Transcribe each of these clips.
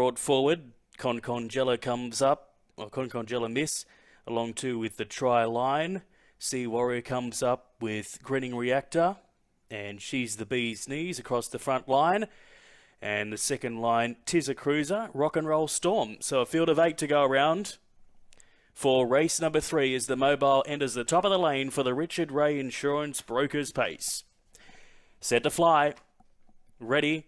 brought forward. Concongela comes up, or Concongela Miss, along too with the Try Line. Sea Warrior comes up with Grinning Reactor, and She's the Bee's Knees across the front line. And the second line, Tis a Cruiser, Rock and Roll Storm. So a field of 8 to go around for race number 3 as the Mobile enters the top of the lane for the Richard Ray Insurance Brokers Pace. Set to fly. Ready.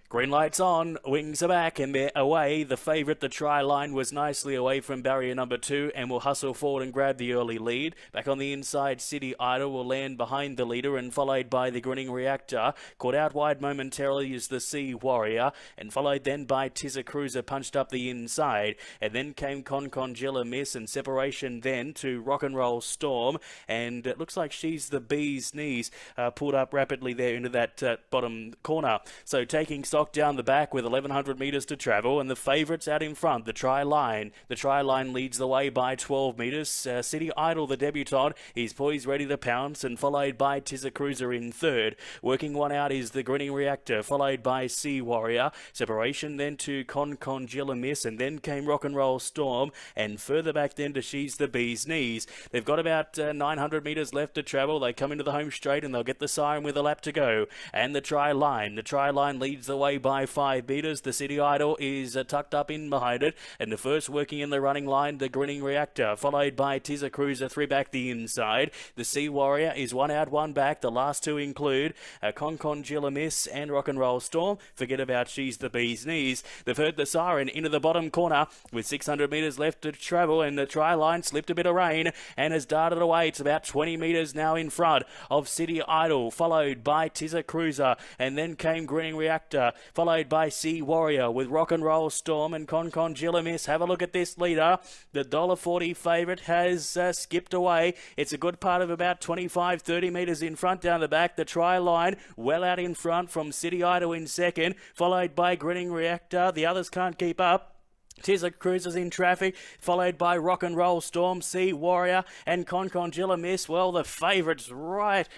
Green lights on, wings are back, and they're away. The favourite, the Try Line, was nicely away from barrier number 2 and will hustle forward and grab the early lead. Back on the inside, City Idol will land behind the leader and followed by the Grinning Reactor. Caught out wide momentarily is the Sea Warrior and followed then by Tis a Cruiser punched up the inside. And then came Concongela Miss and separation then to Rock and Roll Storm. And it looks like She's the Bee's Knees pulled up rapidly there into that bottom corner. So taking stock down the back with 1,100 metres to travel, and the favourites out in front, the Try Line. The Try Line leads the way by 12 metres. City Idol, the debutant, is poised ready to pounce, and followed by Tis a Cruiser in third. Working one out is the Grinning Reactor, followed by Sea Warrior. Separation then to Concongela Miss, and then came Rock and Roll Storm, and further back then to She's the Bee's Knees. They've got about 900 metres left to travel. They come into the home straight, and they'll get the siren with a lap to go. And the Try Line. The Try Line leads the way by 5 metres. The City Idol is tucked up in behind it, and the first working in the running line, the Grinning Reactor, followed by Tis a Cruiser 3 back the inside. The Sea Warrior is 1 out 1 back. The last 2 include Concongela Miss and Rock and Roll Storm. Forget about She's the Bee's Knees. They've heard the siren into the bottom corner with 600 metres left to travel, and the Try Line slipped a bit of rain and has darted away. It's about 20 metres now in front of City Idol, followed by Tis a Cruiser, and then came Grinning Reactor, followed by Sea Warrior with Rock and Roll Storm and Concongela Miss. Have a look at this leader. The $1.40 favourite has skipped away. It's a good part of about 25-30 metres in front down the back. The Try Line well out in front from City Idol in second, followed by Grinning Reactor. The others can't keep up. Tis a Cruiser's in traffic, followed by Rock and Roll Storm, Sea Warrior and Concongela Miss. Well, the favourites right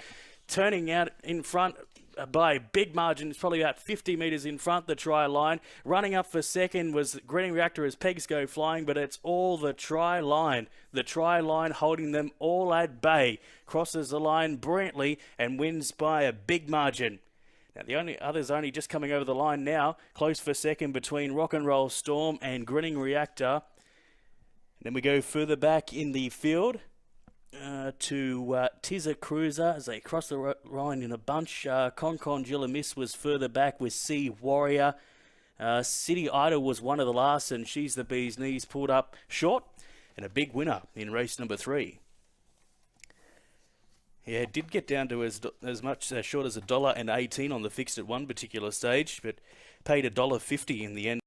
turning out in front by big margin. It's probably about 50 metres in front, the Try Line. Running up for second was Grinning Reactor as pegs go flying, but it's all the Try Line. The Try Line holding them all at bay. Crosses the line brilliantly and wins by a big margin. Now, the only others only just coming over the line now. Close for second between Rock and Roll Storm and Grinning Reactor. And then we go further back in the field to Tis a Cruiser as they cross the line in a bunch. Concongela Miss was further back with Sea Warrior. City Idol was one of the last, and She's the Bee's Knees pulled up short, and a big winner in race number 3. Yeah, it did get down to as much short as $1.18 on the fixed at one particular stage, but paid $1.50 in the end.